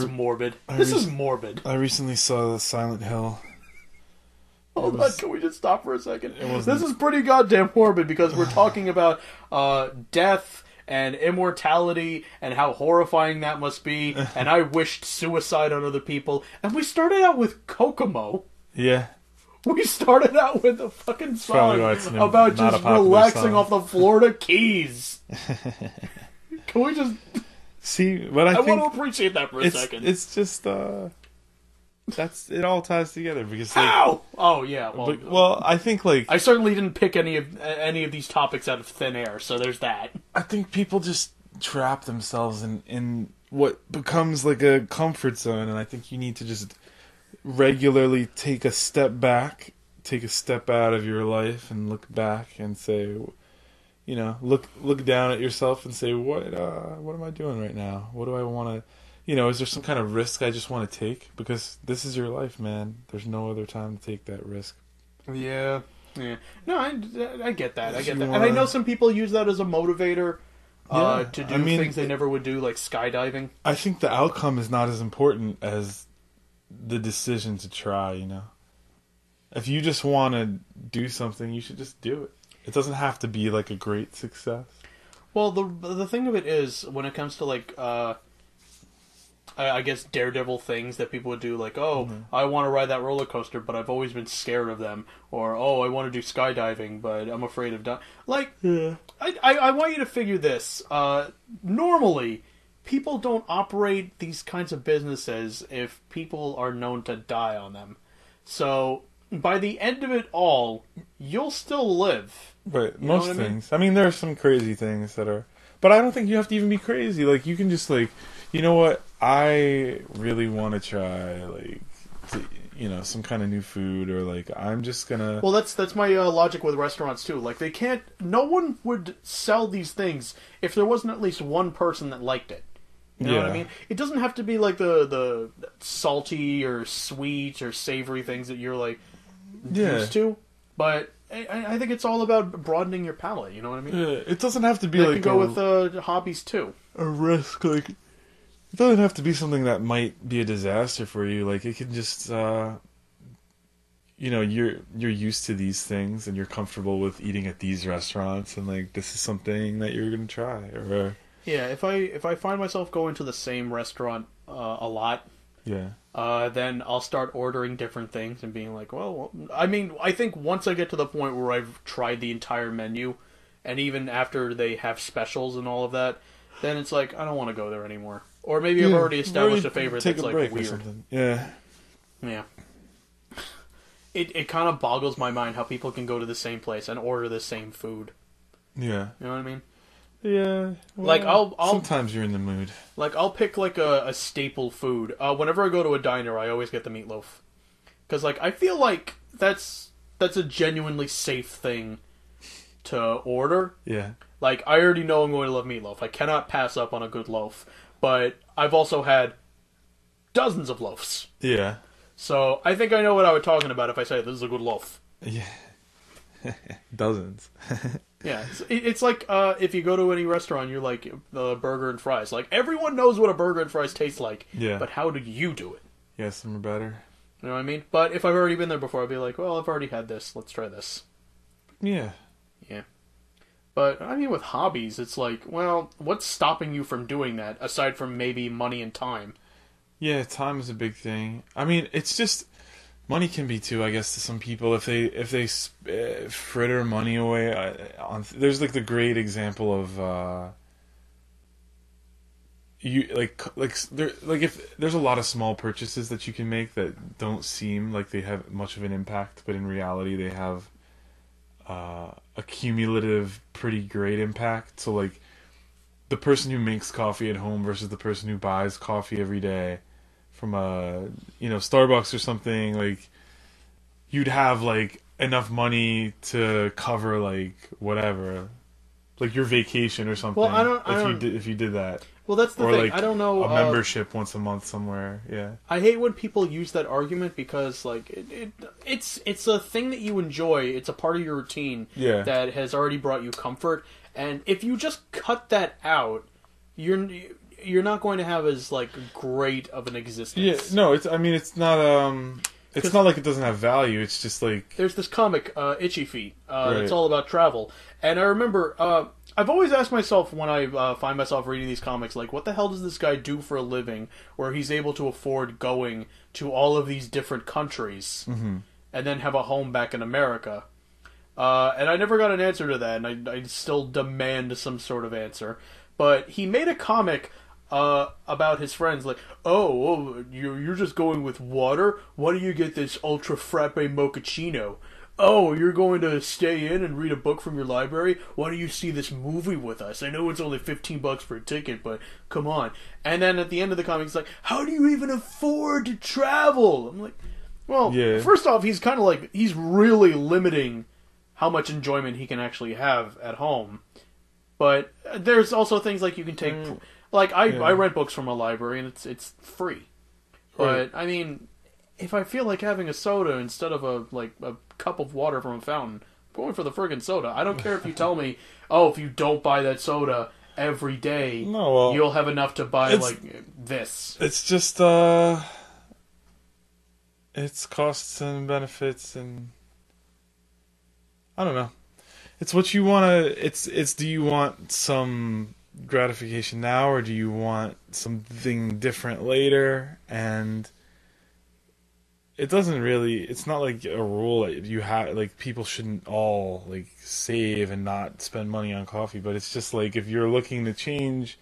morbid. This is morbid. I recently saw Silent Hill. Hold on, can we just stop for a second? This is pretty goddamn morbid because we're talking about death and immortality and how horrifying that must be, and I wished suicide on other people, and we started out with Kokomo. Yeah. We started out with a fucking song about just relaxing off the Florida Keys. Can we just... See, but I want to appreciate that for a second. It's just, it all ties together because... How? Oh, yeah. Well, I think, like... I certainly didn't pick any of these topics out of thin air, so there's that. I think people just trap themselves in what becomes like a comfort zone, and I think you need to just regularly take a step back, take a step out of your life and look back and say, look down at yourself and say, what am I doing right now? What do I want to, is there some kind of risk I just want to take? Because this is your life, man. There's no other time to take that risk. Yeah. Yeah. No, I get that. And I know some people use that as a motivator to do things they never would do, like skydiving. I think the outcome is not as important as the decision to try, If you just want to do something, you should just do it. It doesn't have to be like a great success. Well, the thing of it is, when it comes to like, I guess daredevil things that people would do, like, I want to ride that roller coaster, but I've always been scared of them, or I want to do skydiving, but I'm afraid of dying. Like, yeah. I want you to figure this. Normally, people don't operate these kinds of businesses if people are known to die on them. So by the end of it all, you'll still live. Right, most things. I mean, there are some crazy things that are... But I don't think you have to even be crazy. Like, you can just, like, you know what? I really want to try, like, some kind of new food, or, like, I'm just gonna... Well, that's my logic with restaurants, too. Like, they can't... No one would sell these things if there wasn't at least one person that liked it. You know what I mean? It doesn't have to be, like, the salty or sweet or savory things that you're, like, used to. But I think it's all about broadening your palate, you know what I mean? Yeah, it doesn't have to be that like... can go with hobbies, too. A risk, like... It doesn't have to be something that might be a disaster for you. Like, it can just... you're used to these things, and you're comfortable with eating at these restaurants, and, like, this is something that you're going to try, or... Yeah, if I find myself going to the same restaurant a lot... Yeah. Then I'll start ordering different things and being like, well, I mean, I think once I get to the point where I've tried the entire menu, and even after they have specials and all of that, then it's like, I don't want to go there anymore. Or maybe I've already established a favorite that's like weird. Yeah. Yeah. It kind of boggles my mind how people can go to the same place and order the same food. Yeah. You know what I mean? Yeah. Well, like I'll sometimes you're in the mood. Like I'll pick like a staple food. Whenever I go to a diner, I always get the meatloaf, because like I feel like that's a genuinely safe thing to order. Yeah. Like I already know I'm going to love meatloaf. I cannot pass up on a good loaf. But I've also had dozens of loafs. Yeah. So I think I know what I was talking about if I say this is a good loaf. Yeah. Dozens. Yeah, it's like if you go to any restaurant, you're like burger and fries. Like everyone knows what a burger and fries taste like. Yeah. But how do you do it? Yeah, some are better. You know what I mean? But if I've already been there before, I'll be like, well, I've already had this. Let's try this. Yeah. Yeah. But I mean, with hobbies, it's like, well, what's stopping you from doing that aside from maybe money and time? Yeah, time is a big thing. I mean, it's just. Money can be too, I guess, to some people if they fritter money away on. There's like the great example of if there's a lot of small purchases that you can make that don't seem like they have much of an impact, but in reality they have a cumulative, pretty great impact. So like the person who makes coffee at home versus the person who buys coffee every day from a Starbucks or something, like you'd have like enough money to cover like whatever, like your vacation or something. Well, if you did that. Well, that's the thing. Like I don't know. A membership once a month somewhere. Yeah. I hate when people use that argument because like it's a thing that you enjoy. It's a part of your routine. Yeah. That has already brought you comfort, and if you just cut that out, you're not going to have as like great of an existence. Yeah, no, it's not like it doesn't have value. It's just like there's this comic, Itchy Feet. It's all about travel, and I remember I've always asked myself when I find myself reading these comics, like, what the hell does this guy do for a living, where he's able to afford going to all of these different countries, and then have a home back in America? And I never got an answer to that, and I still demand some sort of answer. But he made a comic about his friends, like, oh, you're just going with water? Why do you get this ultra frappe mochaccino? oh, you're going to stay in and read a book from your library? Why don't you see this movie with us? I know it's only $15 for a ticket, but come on. And then at the end of the comic, it's like, how do you even afford to travel? I'm like, well, first off, he's kind of like, he's really limiting how much enjoyment he can actually have at home. But there's also things like you can take, like I rent books from a library and it's free. But I mean, if I feel like having a soda instead of a cup of water from a fountain, I'm going for the friggin' soda. I don't care if you tell me, oh, if you don't buy that soda every day, you'll have enough to buy this. It's just it's costs and benefits, and I don't know. It's what you want to. It's. Do you want some gratification now, or do you want something different later? And it doesn't really. It's not like a rule that you have. Like, people shouldn't all like save and not spend money on coffee. But it's just like, if you're looking to change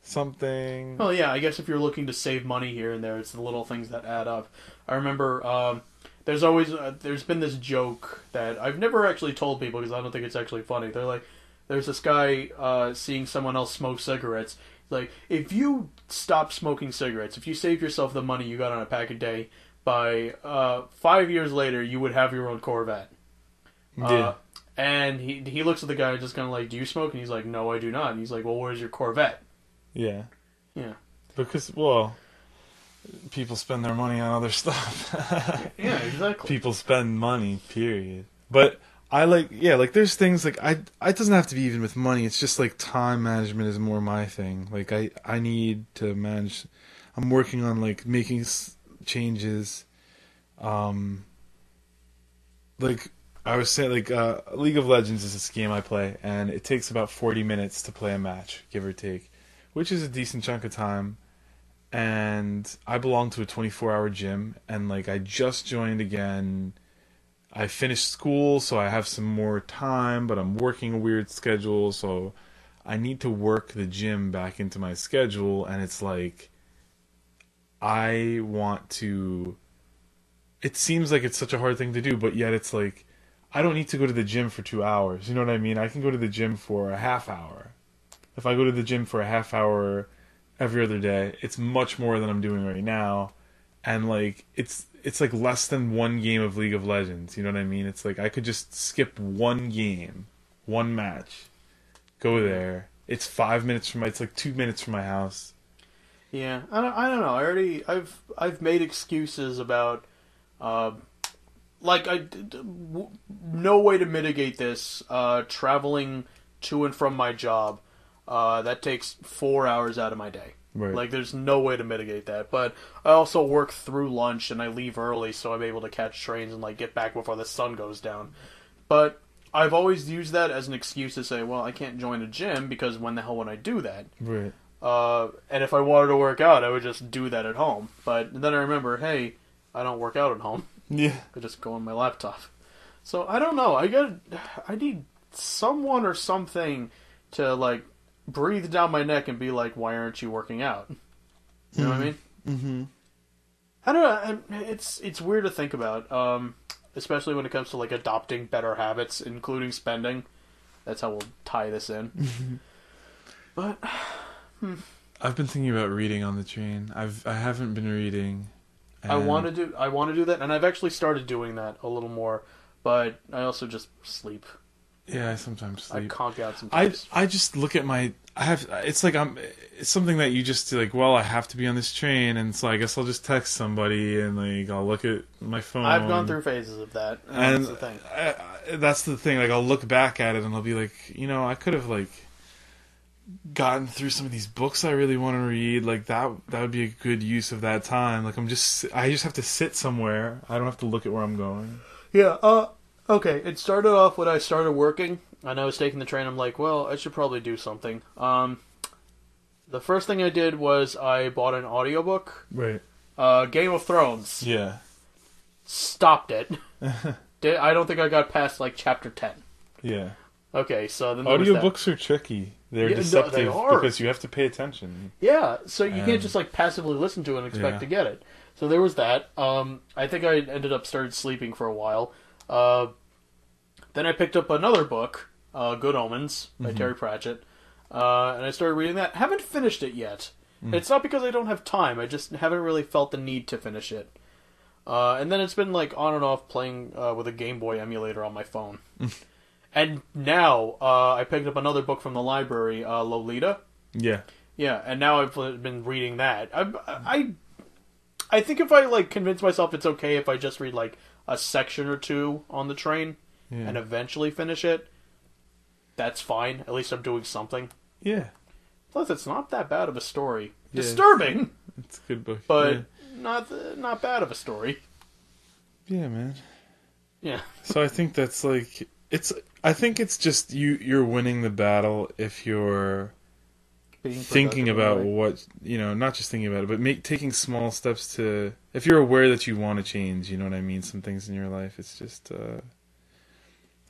something. Well, yeah. I guess if you're looking to save money here and there, it's the little things that add up. I remember. There's been this joke that I've never actually told people because I don't think it's actually funny. They're like, there's this guy seeing someone else smoke cigarettes. Like, if you stop smoking cigarettes, if you save yourself the money you got on a pack a day, by 5 years later, you would have your own Corvette. And he looks at the guy just kind of like, do you smoke? And he's like, no, I do not. And he's like, well, where's your Corvette? Yeah. Yeah. Because, well, people spend their money on other stuff. Yeah, exactly. People spend money, period. But I there's things like, it doesn't have to be even with money. It's just like time management is more my thing. Like, I need to manage. I'm working on like making changes. Like I was saying, like League of Legends is this game I play, and it takes about 40 minutes to play a match, give or take, which is a decent chunk of time. And I belong to a 24-hour gym, and like I just joined again. I finished school, so I have some more time, but I'm working a weird schedule, so I need to work the gym back into my schedule. And it's like, I want to. It seems like it's such a hard thing to do, but yet it's like, I don't need to go to the gym for 2 hours. You know what I mean? I can go to the gym for a half hour. If I go to the gym for a half hour every other day, it's much more than I'm doing right now. And like, it's like less than one game of League of Legends. You know what I mean? It's like, I could just skip one game, one match, go there. It's 5 minutes from it's like 2 minutes from my house. Yeah, I don't know. I've made excuses about, no way to mitigate this. Traveling to and from my job, that takes 4 hours out of my day. Right. Like, there's no way to mitigate that. But I also work through lunch and I leave early, so I'm able to catch trains and like get back before the sun goes down. But I've always used that as an excuse to say, well, I can't join a gym because when the hell would I do that? Right. And if I wanted to work out, I would just do that at home. But then I remember, hey, I don't work out at home. Yeah. I just go on my laptop. So I don't know. I need someone or something to like breathe down my neck and be like, why aren't you working out? You know what I mean? Mm-hmm. I don't know. It's weird to think about, especially when it comes to like adopting better habits, including spending. That's how we'll tie this in. Mm-hmm. But I've been thinking about reading on the train. I haven't been reading. I want to do that, and I've actually started doing that a little more. But I also just sleep. Yeah, I sometimes sleep. I conk out sometimes. I just look at my. It's like it's something that you just like. Well, I have to be on this train, and so I guess I'll just text somebody, and like I'll look at my phone. I've gone through phases of that, and that's the thing. That's the thing. Like, I'll look back at it, and I'll be like, I could have like gotten through some of these books I really want to read. Like that would be a good use of that time. Like I just have to sit somewhere. I don't have to look at where I'm going. Yeah. Okay. It started off when I started working, and I was taking the train. I'm like, well, I should probably do something. The first thing I did was I bought an audiobook. Right. Game of Thrones. Yeah. Stopped it. I don't think I got past like chapter 10. Yeah. Okay, so then audiobooks are tricky. They're deceptive they because you have to pay attention. Yeah, so you can't just like passively listen to it and expect to get it. So there was that. I think I ended up started sleeping for a while. Then I picked up another book, Good Omens by Terry Pratchett, and I started reading that. Haven't finished it yet. It's not because I don't have time. I just haven't really felt the need to finish it. And then it's been like on and off playing with a Game Boy emulator on my phone. And now I picked up another book from the library, Lolita. Yeah. Yeah, and now I've been reading that. I think if I like convince myself it's okay if I just read like a section or two on the train and eventually finish it, that's fine. At least I'm doing something. Yeah. Plus, it's not that bad of a story. Yeah, disturbing. It's a good book, but not bad of a story. Yeah, man. Yeah. So I think that's like I think it's just you're winning the battle if you're thinking about what, not just thinking about it, but taking small steps to, if you're aware that you want to change, you know what I mean, some things in your life. It's just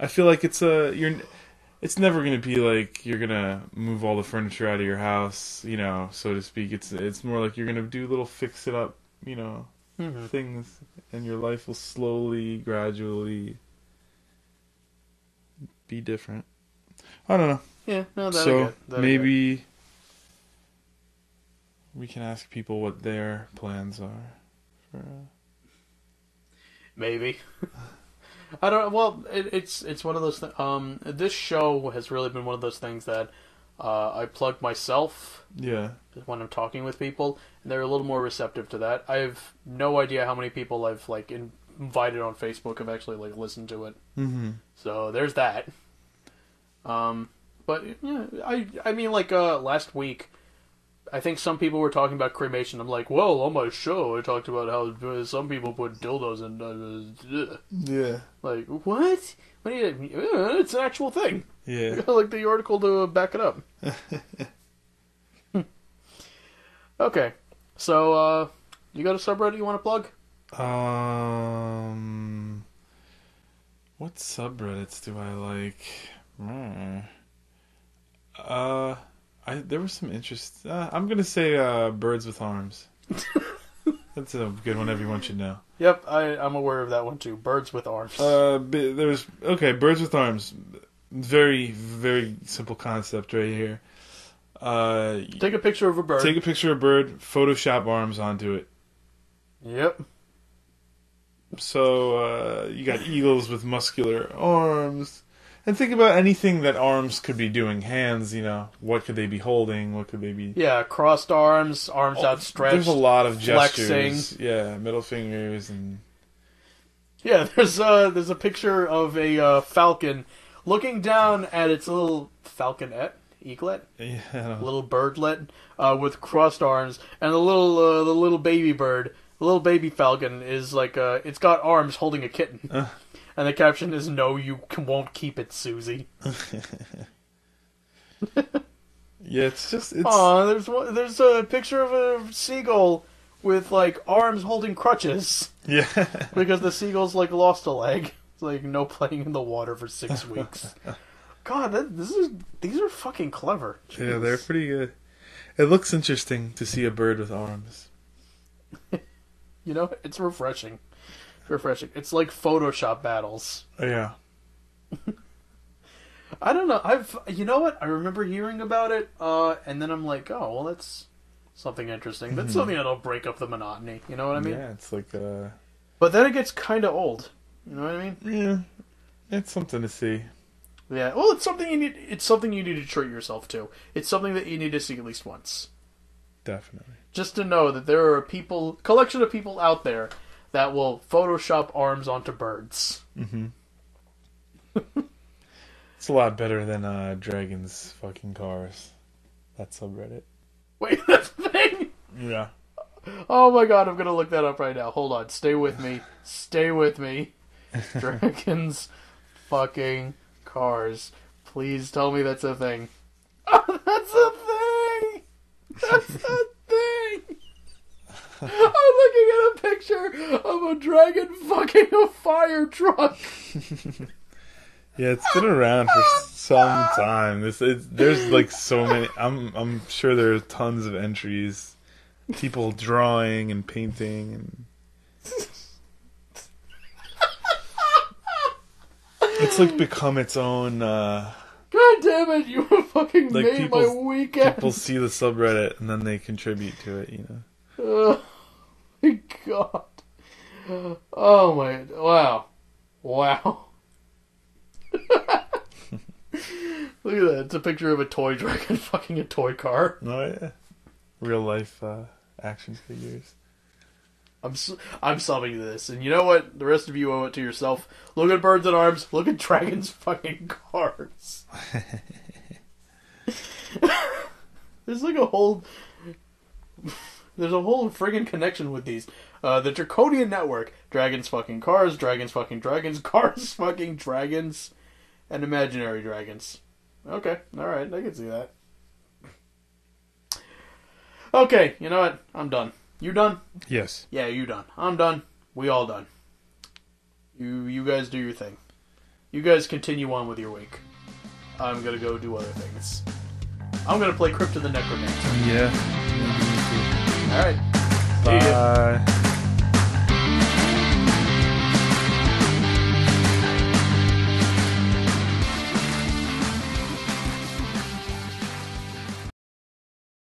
I feel like it's never going to be like you're going to move all the furniture out of your house, so to speak. It's more like you're going to do little fix it up, things, and your life will slowly, gradually be different. I don't know. Yeah, no, that'll so get, that'll maybe get. We can ask people what their plans are. Maybe. I don't. Well, it's one of those things. This show has really been one of those things that I plug myself. Yeah. When I'm talking with people, and they're a little more receptive to that. I have no idea how many people I've like invited on Facebook have actually like listened to it. Mm-hmm. So there's that. But yeah, I mean, like last week, I think some people were talking about cremation. I'm like, well, on my show, I talked about how some people put dildos in. Yeah. Like, what? What do you? It's an actual thing. Yeah. I got, like the article to back it up. Okay, so you got a subreddit you want to plug? What subreddits do I like? There was some interest. I'm gonna say birds with arms. That's a good one. Everyone should know. Yep, I'm aware of that one too. Birds with arms. Birds with arms. Very, very simple concept right here. Take a picture of a bird. Take a picture of a bird. Photoshop arms onto it. Yep. So you got eagles with muscular arms. And think about anything that arms could be doing. Hands, what could they be holding? What could they be... Yeah, crossed arms outstretched. There's a lot of flexing. gestures. Yeah, middle fingers and... Yeah, there's a picture of a falcon looking down at its little falconet, eaglet? Yeah. Little birdlet, with crossed arms, and the little baby bird, the little baby falcon is like, it's got arms holding a kitten. And the caption is, "No, you won't keep it, Susie." Yeah, it's. Aw, there's a picture of a seagull with like arms holding crutches. Yeah. Because the seagull's like lost a leg. It's like no playing in the water for 6 weeks. God, these are fucking clever. Jeez. Yeah, they're pretty good. It looks interesting to see a bird with arms. It's refreshing. It's like Photoshop battles. Yeah. I don't know. You know what? I remember hearing about it, and then I'm like, oh, well, that's something interesting. That's something that'll break up the monotony. You know what I mean? Yeah, it's like But then it gets kind of old. You know what I mean? Yeah, it's something to see. Yeah. Well, it's something you need. It's something you need to treat yourself to. It's something that you need to see at least once. Definitely. Just to know that there are a collection of people out there that will Photoshop arms onto birds. Mm-hmm. It's a lot better than dragons fucking cars. That subreddit. Wait, that's the thing? Yeah. Oh my god, I'm gonna look that up right now. Hold on, stay with me. Stay with me. Dragons fucking cars. Please tell me that's a thing. Oh, that's a thing! That's a thing! I'm looking at a picture of a dragon fucking a fire truck. Yeah, it's been around for some time. There's like so many. I'm sure there are tons of entries, people drawing and painting and. It's like become its own. God damn it! You fucking like made my weekend. People see the subreddit and then they contribute to it. Oh my god! Oh my! Wow! Look at that! It's a picture of a toy dragon fucking a toy car. Oh yeah, real life action figures. I'm subbing this, and you know what? The rest of you owe it to yourself. Look at Birds at Arms. Look at Dragons fucking cars. There's like a whole friggin' connection with these. The Draconian Network. Dragons fucking cars. Dragons fucking dragons. Cars fucking dragons. And imaginary dragons. Okay, alright, I can see that. Okay, you know what? I'm done. You done? Yes. Yeah, you done. I'm done. We all done. You guys do your thing. You guys continue on with your week. I'm gonna go do other things. I'm gonna play Crypt of the Necromancer. Yeah. Alright. Bye.